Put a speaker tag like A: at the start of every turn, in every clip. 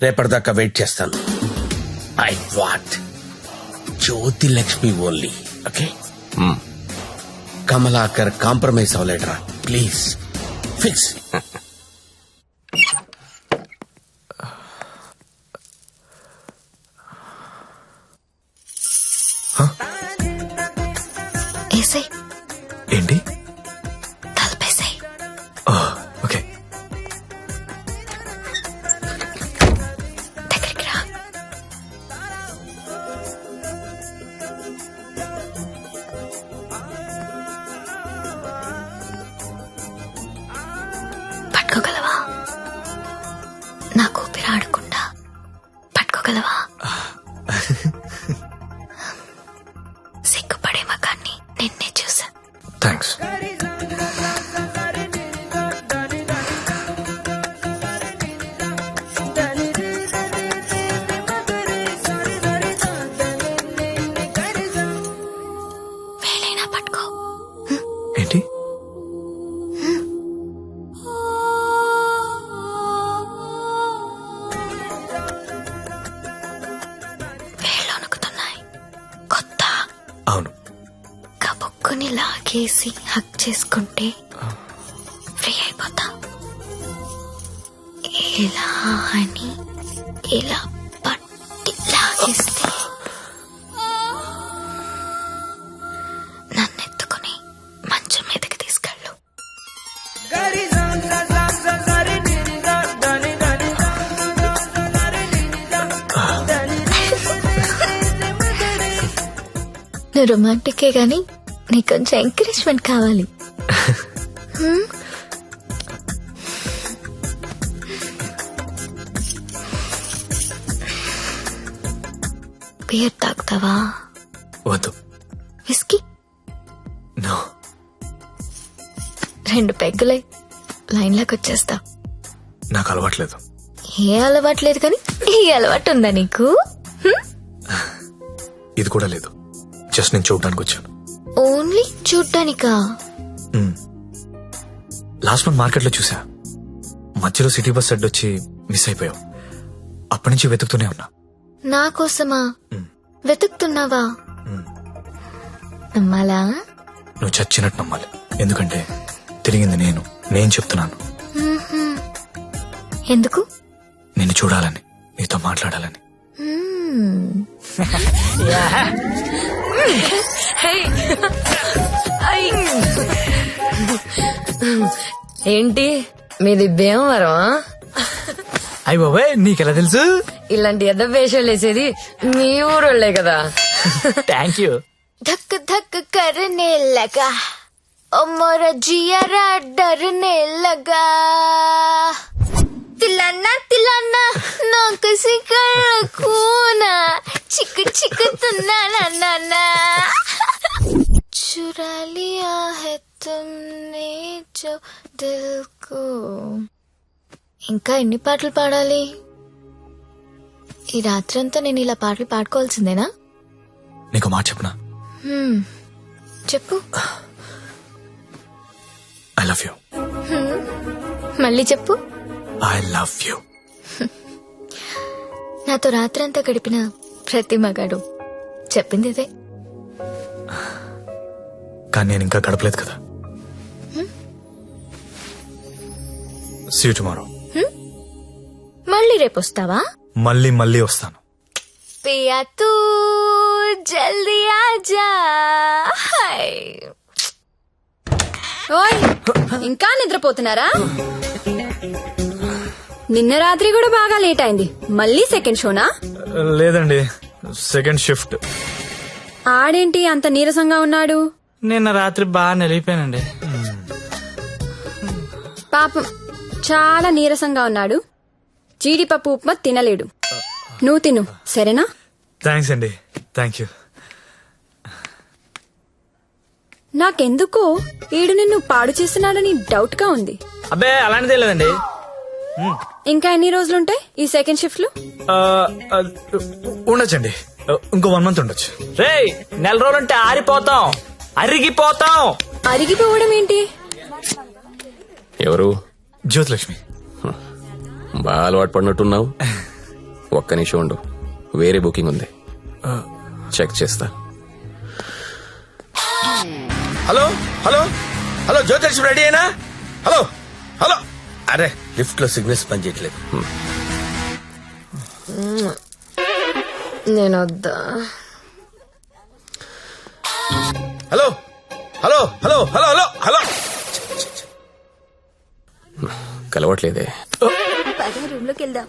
A: రేపటిదాకా wait చేస్తాను. I want Jyothi Lakshmi only. Okay, Kamalakar compromise అవ్వలేడరా please. Fix.
B: ఏంటి?
C: తలపేసాయి.
B: ఓకే.
C: దగ్గరికి రా. పట్టుకోగలవా? నాకు ఊపిరి ఆడకుండా పట్టుకోగలవా? సిగ్గుపడే మగాన్ని నిన్నే చూసా.
B: థ్యాంక్స్.
C: వేలైనా పట్టుకో.
B: ఏంటి?
C: వేళ్ళు వణుకుతున్నాయి. కొత్త
B: అవును.
C: కబుక్కుని లాగేసి హక్ చేసుకుంటే ఫ్రీ అయిపోతా. ఇలా అని ఇలా పట్టి లాగేస్తే నన్నెత్తుకుని మంచం మీదకి తీసుకెళ్ళు. నువ్వు రొమాంటికే గాని నీకు కొంచెం ఎంకరేజ్మెంట్ కావాలి. బియర్ తాగుతావా?
B: వద్దు.
C: విస్కీ?
B: నో.
C: 2 పెగ్గులై లైన్ లోకి వచ్చేస్తా.
B: నాకు అలవాట్లేదు.
C: ఏ అలవాట్లేదు కానీ ఈ అలవాటు ఉందా నీకు?
B: ఇది కూడా లేదు. జస్ట్ నేను చూడడానికి వచ్చాను.
C: ఓన్లీ చూడ్డానికా?
B: లాస్ట్ మంత్ మార్కెట్ లో చూసా. మధ్యలో సిటీ బస్ అడ్డొచ్చి మిస్ అయిపోయావు. అప్పటి నుంచి వెతుకుతూనే ఉన్నా.
C: నా కోసమా వెతుకుతున్నావా? నమ్మాలా?
B: నువ్వు చచ్చినట్టు నమ్మాలి. ఎందుకంటే తిరిగింది నేను చెప్తున్నాను.
C: ఎందుకు?
B: నిన్ను చూడాలని, నీతో మాట్లాడాలని.
D: ఏంటి మీది భీమవరం?
B: అయ్య బాబాయ్, నీకెలా తెలుసు?
D: ఇలాంటి ఎద్ద వేషాలు వేసేది మీ ఊరోళ్లే కదా.
B: Thank you.
C: धक धक करने लगा ओ मोरा जियारा डरने लगा. तिलाना तिलाना ना किसी कूना चिक चिक तुना ना ना ना चुरा लिया है तुमने जो दिल को. ఇంకా ఎన్ని పాటలు పాడాలి? ఈ రాత్రంతా నేను ఇలా పాటలు పాడుకోవాల్సిందేనా?
B: నీకు మాట చెప్పనా?
C: చెప్పు.
B: I love you.
C: మళ్ళీ చెప్పు.
B: I love you.
C: నాతో రాత్రంతా గడిపిన ప్రతి మగాడు చెప్పింది ఇదే.
B: కానీ నేను ఇంకా గడపలేదు కదా. See you tomorrow.
C: మళ్ళీ రేపు వస్తావా?
B: మళ్ళీ వస్తాను.
C: పియా తూ జల్దీ ఆజా.
E: ఓయ్, ఇంకా నిద్రపోతున్నారా? నిన్న రాత్రి కూడా బాగా లేట్ అయింది. మళ్ళీ సెకండ్ షోనా?
B: లేదండి, సెకండ్ షిఫ్ట్.
E: ఆడేంటి అంత నీరసంగా ఉన్నాడు?
F: నిన్న రాత్రి బాగా నలిగిపోయానండి.
E: పాపం చాలా నీరసంగా ఉన్నాడు. జీడిపప్పు ఉప్మా తినలేడు. నువ్వు తిను, సరేనా?
B: థ్యాంక్స్ అండి. Thank you.
E: నాకెందుకో ఈడు నిన్ను పాడు చేస్తున్నాడని డౌట్ గా ఉంది.
F: అబ్బే అలాంటిదే లేదండి.
E: ఇంకా ఎన్ని రోజులుంటాయి ఈ సెకండ్ షిఫ్ట్ లో?
B: ఉండొచ్చండి, ఇంకో 1 month ఉండొచ్చు.
F: రేయ్, 4 రోజులంటే ఆరిపోతాం, అరిగిపోతాం.
E: అరిగిపోవడం ఏంటి?
G: ఎవరు?
B: జ్యోతిలక్ష్మి.
G: బాగా అలవాటు పడినట్టున్నావు. ఒక్క నిమిషం ఉండు, వేరే బుకింగ్ ఉంది, చెక్ చేస్తా.
A: Hello hello hello Jyothilakshmi ready అయినా? Hello hello. అరే లిఫ్ట్ లో సిగ్నల్స్ పనిచేయట్లేదు.
D: నేను వద్దా?
A: Hello hello hello hello hello hello.
G: కలవట్లేదే.
E: రూమ్ లోకి వెళ్దాం.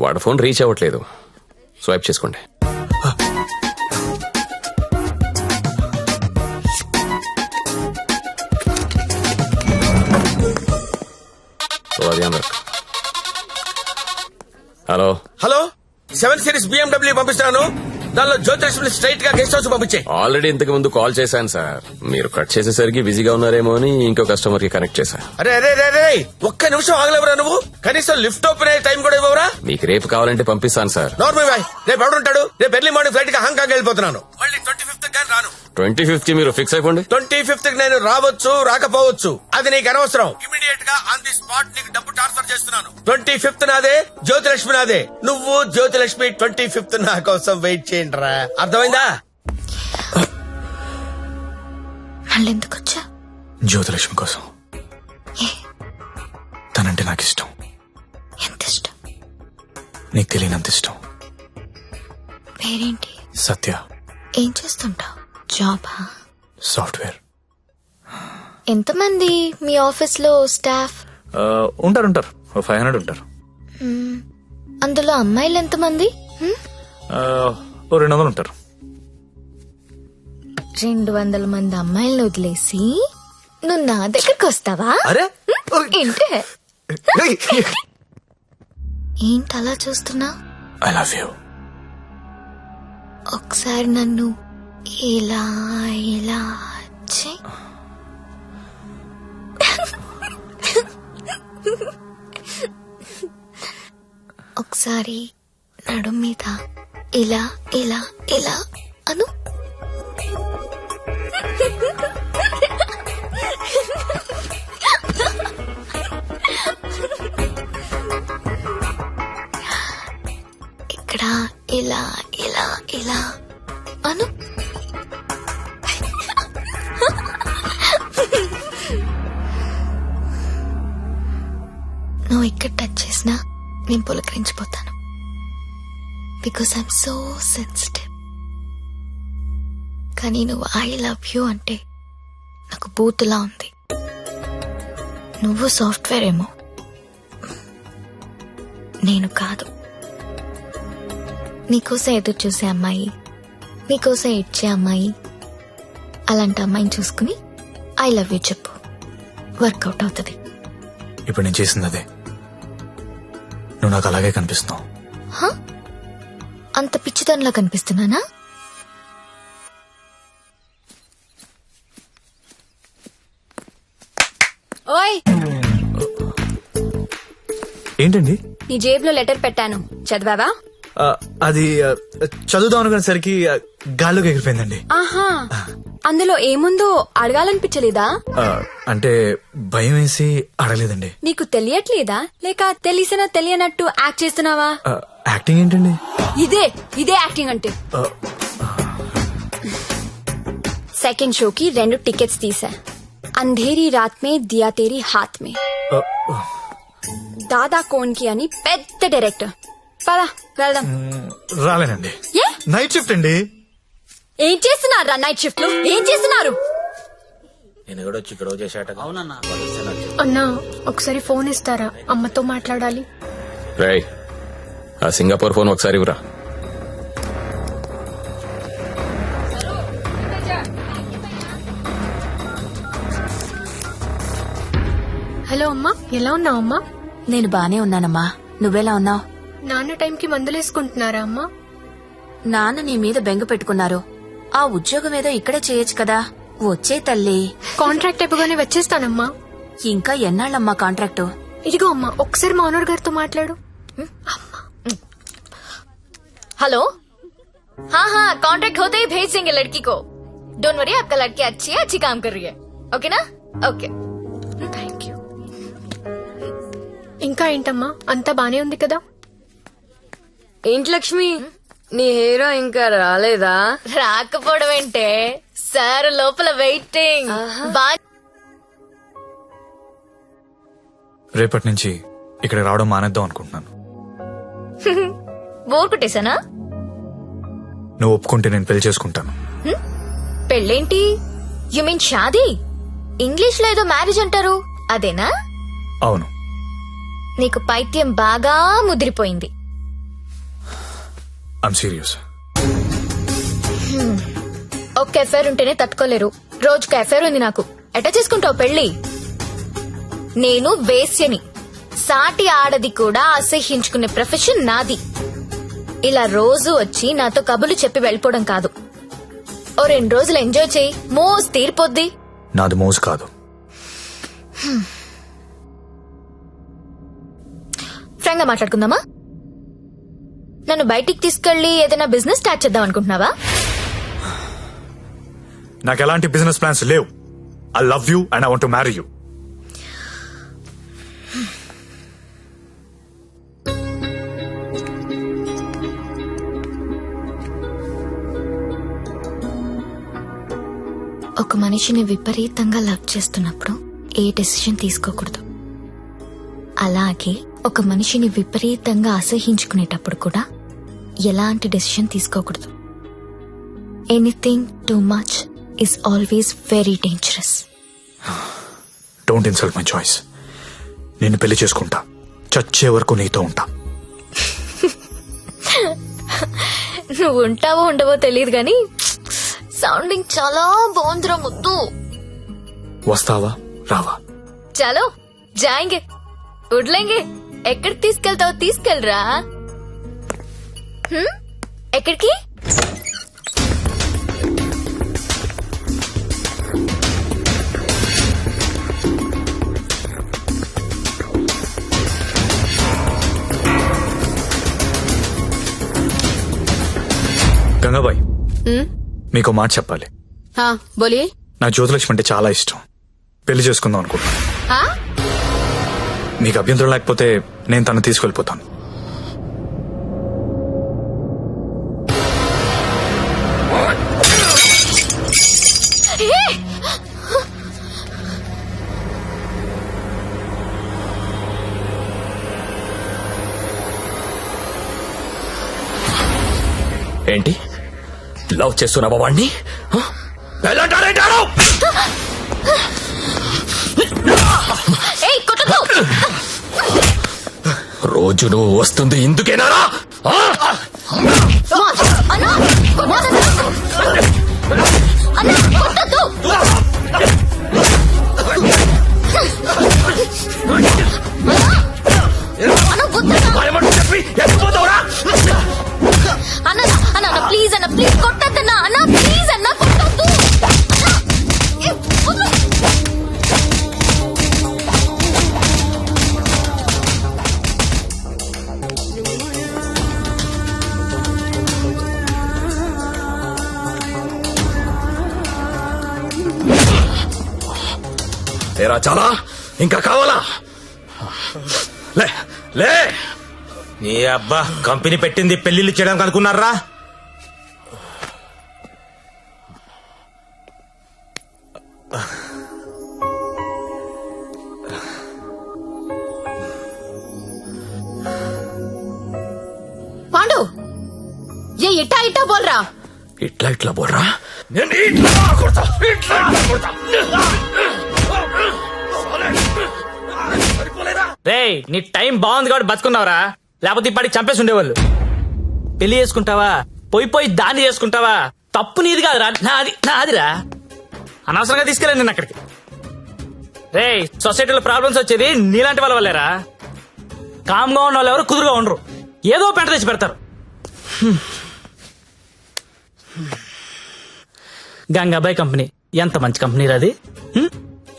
G: వాడు ఫోన్ రీచ్ అవ్వట్లేదు, స్వైప్ చేసుకోండి. హలో
A: హలో 7 సిరీస్ BMW పంపిస్తున్నాను. దానిలో జ్యోతిలక్ష్మి స్ట్రైట్ గా గెస్ట్ హౌస్ పంపించే.
G: ఆల్రెడీ ఇంతకు ముందు కాల్ చేశాను సార్, మీరు కట్ చేసేసరికి బిజీగా ఉన్నారేమో అని ఇంకో కస్టమర్ కి కనెక్ట్ చేశా.
A: అరే అరే అరే ఒక్క నిమిషం ఆగలేవరా నువ్వు? కనీసం లిఫ్ట్ ఓపెన్ అయ్యే టైం కూడా ఇవ్వరా?
G: మీకు రేపు కావాలంటే పంపిస్తాను సార్.
A: నార్మల్ బాయ్, రేపు ఎవడుంటాడు? రేపు ఎర్లీ మార్నింగ్ ఫ్లైట్ గా హాంకాంగ్ వెళ్ళిపోతున్నాను. మళ్ళీ 25th కానీ రాను.
G: 25th మీరు ఫిక్స్ అయిపోండి.
A: 25th నేను రావచ్చు రాకపోవచ్చు, అది నీకు అనవసరం. ఇమీడియట్ గా ఆన్ ది స్పాట్ నీకు డబ్బు ట్రాన్స్ఫర్ చేస్తున్నాను. 25th నాదే, జ్యోతిలక్ష్మి నాదే. నువ్వు జ్యోతిలక్ష్మి 25th నా కోసం వెయిట్ చేయండి రా. అర్థమైందా?
C: మళ్ళీ ఎందుకు వచ్చా?
B: జ్యోతిలక్ష్మి కోసం. తనంటే నాకు ఇష్టం.
C: ఎంత ఇష్టం?
B: నీకు తెలియనంత ఇష్టం.
C: పేరేంటి?
B: సత్య.
C: ఏం చేస్తుంటావు? జాబా?
B: సాఫ్ట్వేర్.
C: ఎంతమంది మీ ఆఫీస్ లో స్టాఫ్?
B: ఉంటారు 500 ఉంటారు.
C: అందులో అమ్మాయిలు ఎంతమంది?
B: 200 ఉంటారు.
C: 200 మంది అమ్మాయిలను వదిలేసి నువ్వు నా దగ్గరకు వస్తావా?
B: అరే
C: ఏంటి ఏంటి అలా చూస్తున్నా?
B: I love you.
C: ఒకసారి నన్ను ఇలా ఇలా చెయ్. ఒకసారి నడు మీద ఇలా ఇలా ఇలా అను. ఇక్కడ ఇలా ఇలా ఇలా అను. నువ్వు ఇక్కడ టచ్ చేసినా నేను పులకరించిపోతాను. Because I'm so sensitive. కానీ నువ్వు ఐ లవ్ యూ అంటే నాకు బూతులా ఉంది. నువ్వు సాఫ్ట్వేర్ ఏమో, నేను కాదు. నీకోసం ఎదురు చూసే అమ్మాయి, నీకోసం ఇచ్చే అమ్మాయి, అలాంటి అమ్మాయిని చూసుకుని ఐ లవ్ యూ చెప్పు, వర్కౌట్ అవుతుంది.
B: ఇప్పుడు నేను చేసింది అదే. నువ్వు నాకు అలాగే కనిపిస్తున్నావు.
C: అంత పిచ్చితనంలా కనిపిస్తున్నానా?
E: ఓయ్,
B: ఏంటండి?
E: నీ జేబులో లెటర్ పెట్టాను, చదివావా?
B: అది చదువుదాం అనుకునేసరికి గాల్లోకి ఎగిరిపోయిందండి.
E: ఆహా, అందులో ఏముందో అడగాలనిపించలేదా?
B: అంటే భయం వేసి అడగలేదండి.
E: నీకు తెలియట్లేదా, లేక తెలిసినా తెలియనట్టు యాక్ట్ చేస్తున్నావా?
B: యాక్టింగ్ ఏంటండి?
E: ఇదే యాక్టింగ్ అంటే. సెకండ్ షోకి 2 టికెట్స్ తీసా. అంధేరీ రాత్ మే దియా తేరీ హాత్ మే. దాదా కోన్కి అని పెద్ద డైరెక్టర్. పదా వెళ్దాం.
B: రాలేనండి.
E: ఏ?
B: నైట్ షిఫ్ట్ అండి.
E: ఏం చేస్తున్నారు నైట్ షిఫ్ట్ లో? ఏం చేస్తున్నారు?
A: నేను కూడా వచ్చి ఇక్కడ చేశాట.
H: అన్నా, ఒకసారి ఫోన్ ఇస్తారా? అమ్మతో మాట్లాడాలి.
G: రేయ్, ఆ సింగపూర్ ఫోన్ ఒకసారి ఇవ్వరా.
H: హలో అమ్మా, ఎలా ఉన్నావు అమ్మా?
D: నేను బానే ఉన్నానమ్మా, నువ్వెలా ఉన్నావు?
H: నాన్న టైంకి మందులేసుకుంటున్నారా అమ్మా?
D: నాన్న నీ మీద బెంగ పెట్టుకున్నారు. ఆ ఉద్యోగం ఏదో ఇక్కడే చేయొచ్చు కదా. వచ్చే తల్లి.
H: కాంట్రాక్ట్ అయిపోగానే వచ్చేస్తానమ్మా.
D: ఇంకా ఎన్నాళ్ళమ్మా కాంట్రాక్టు?
H: ఇదిగో అమ్మా, ఒకసారి మా ఓనర్ గారితో మాట్లాడు.
C: हेलो, हाँ हाँ, कॉन्ट्रैक्ट होते ही भेज देंगे लड़की को. डोंट वरी, आपका लड़की अच्छी है, अच्छी काम कर रही है. ओके ना? ओके.
H: Thank you. ఇంకా ఏంటమ్మా, అంతా బానే ఉంది కదా?
E: ఏంటి లక్ష్మి నీ హీరో ఇంకా రాలేదా?
C: రాకపోవడం ఏంటే సార్ లోపల వెయిటింగ్.
B: రేపటి నుంచి ఇక్కడ రావడం మానేద్దాం అనుకుంటున్నాను.
C: బోర్ కొట్టేశానా?
B: నువ్వు ఒప్పుకుంటే నేను పెళ్లి చేసుకుంటాను.
C: పెళ్ళేంటి? You mean shaadi? ఇంగ్లీష్ లో ఏదో మ్యారేజ్ అంటారు, అదేనా?
B: అవును.
C: నీకు పైత్యం బాగా ముదిరిపోయింది.
B: I'm serious.
C: ఒక్క ఎఫైర్ ఉంటేనే తట్టుకోలేరు, రోజుకు ఎఫైర్ ఉంది నాకు. ఎట్టా చేసుకుంటావు పెళ్లి? నేను వేశ్యని, సాటి ఆడది కూడా అసహ్యించుకునే ప్రొఫెషన్ నాది. ఇలా రోజు వచ్చి నాతో కబులు చెప్పి వెళ్ళిపోవడం కాదు. ఓ 2 రోజులు ఎంజాయ్ చేయి, మోస్ తీరిపోద్ది.
B: నాది మోజు కాదు.
C: ఫ్రాంక్ గా మాట్లాడుకుందామా? నన్ను బయటికి తీసుకెళ్లి ఏదైనా బిజినెస్ స్టార్ట్ చేద్దాం అనుకుంటున్నావా?
B: నాకు ఎలాంటి బిజినెస్ ప్లాన్స్ లేవు. I love you and I want to marry you.
C: ఒక మనిషిని విపరీతంగా లవ్ చేస్తున్నప్పుడు ఏ డెసిషన్ తీసుకోకూడదు. అలాగే ఒక మనిషిని విపరీతంగా అసహించుకునేటప్పుడు కూడా ఎలాంటి డెసిషన్ తీసుకోకూడదు. Anything too much is always very dangerous.
B: Don't insult my choice. నేను పెళ్లి చేసుకుంటా, చచ్చే వరకు నీతో ఉంటా.
C: నువ్వు ఉంటావో ఉండవో తెలియదు గాని సౌండింగ్ చాలా బాగుందిరా ముద్దు.
B: వస్తావా రావా?
C: చలో జాయింగే ఉడ్లేంగే. ఎక్కడికి తీసుకెళ్తావో తీసుకెళ్ళరా. ఎక్కడికి?
B: గంగాబాయ్, మీకు మాట చెప్పాలి.
E: బోలియే.
B: నా జ్యోతిలక్ష్మి అంటే చాలా ఇష్టం. పెళ్లి చేసుకుందాం అనుకుంటున్నాను. మీకు అభ్యంతరం లేకపోతే నేను తను తీసుకెళ్లిపోతాను.
G: ఏంటి లవ్ చేస్తున్నావా వాణ్ణి? రోజు నువ్వు వస్తుంది ఇందుకేనారా?
C: అన్న ప్లీజ్ అన్న, ప్లీజ్ కొట్టద్దన్నా. అన్న ప్లీజ్ అన్న, కొట్టద్దు.
G: తేరా చాలా ఇంకా కావాలా? లే లే.
I: నీ అబ్బా కంపెనీ పెట్టింది పెళ్లిళ్ళు చేయడానికి అనుకున్నారా?
E: పాండు ఏ ఇట్టా ఇట్టా బోల్రా.
G: ఇట్లా బోర్రా. నేను ఇట్లా కొడతా, ఇట్లా కొడతా.
F: రేయ్, నీ టైం బాగుంది కాబట్టి బతుకున్నావురా, లేకపోతే ఇప్పటికి చంపేసి ఉండేవాళ్ళు. పెళ్లి చేసుకుంటావా, పోయి దాన్ని చేసుకుంటావా? తప్పు నీది కాదురా, నాదిరా. అనవసరంగా తీసుకెళ్ళండి నేను అక్కడికి. రేయ్, సొసైటీలో ప్రాబ్లమ్స్ వచ్చేది నీలాంటి వాళ్ళ వల్లేరా. కామ్గా ఉన్న వాళ్ళు ఎవరు కుదురుగా ఉండరు, ఏదో పెంట తెచ్చి పెడతారు. గంగాబాయ్ కంపెనీ ఎంత మంచి కంపెనీ అది.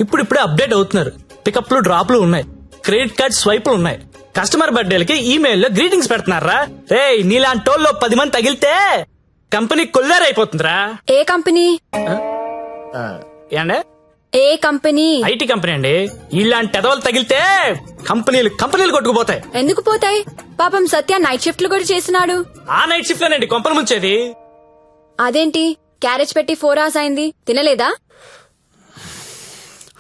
F: ఇప్పుడిప్పుడే అప్డేట్ అవుతున్నారు. పికప్లు డ్రాప్లు ఉన్నాయి, క్రెడిట్ కార్డ్ స్వైపులు ఉన్నాయి. కస్టమర్ బర్త్డేలకి ఈమెయిల్లో గ్రీటింగ్స్ పెడుతున్నారా. రే, నీలాంటి టోల్లో 10 మంది తగిలితే కంపెనీ కొల్లేరైపోతుందిరా.
E: ఏ కంపెనీ?
F: ఏండే
E: ఏ కంపెనీ?
F: ఐటీ కంపెనీ అండి. ఇలాంటి ఎదవలు తగిలితే కంపెనీలు కొట్టుకుపోతాయి.
E: ఎందుకు పోతాయి? పాపం సత్య నైట్ షిఫ్ట్లు కూడా చేసినాడు.
F: ఆ నైట్ షిఫ్ట్ లోనండి కొంపలు ముంచేది.
E: అదేంటి క్యారేజ్ పెట్టి 4 hours అయింది, తినలేదా?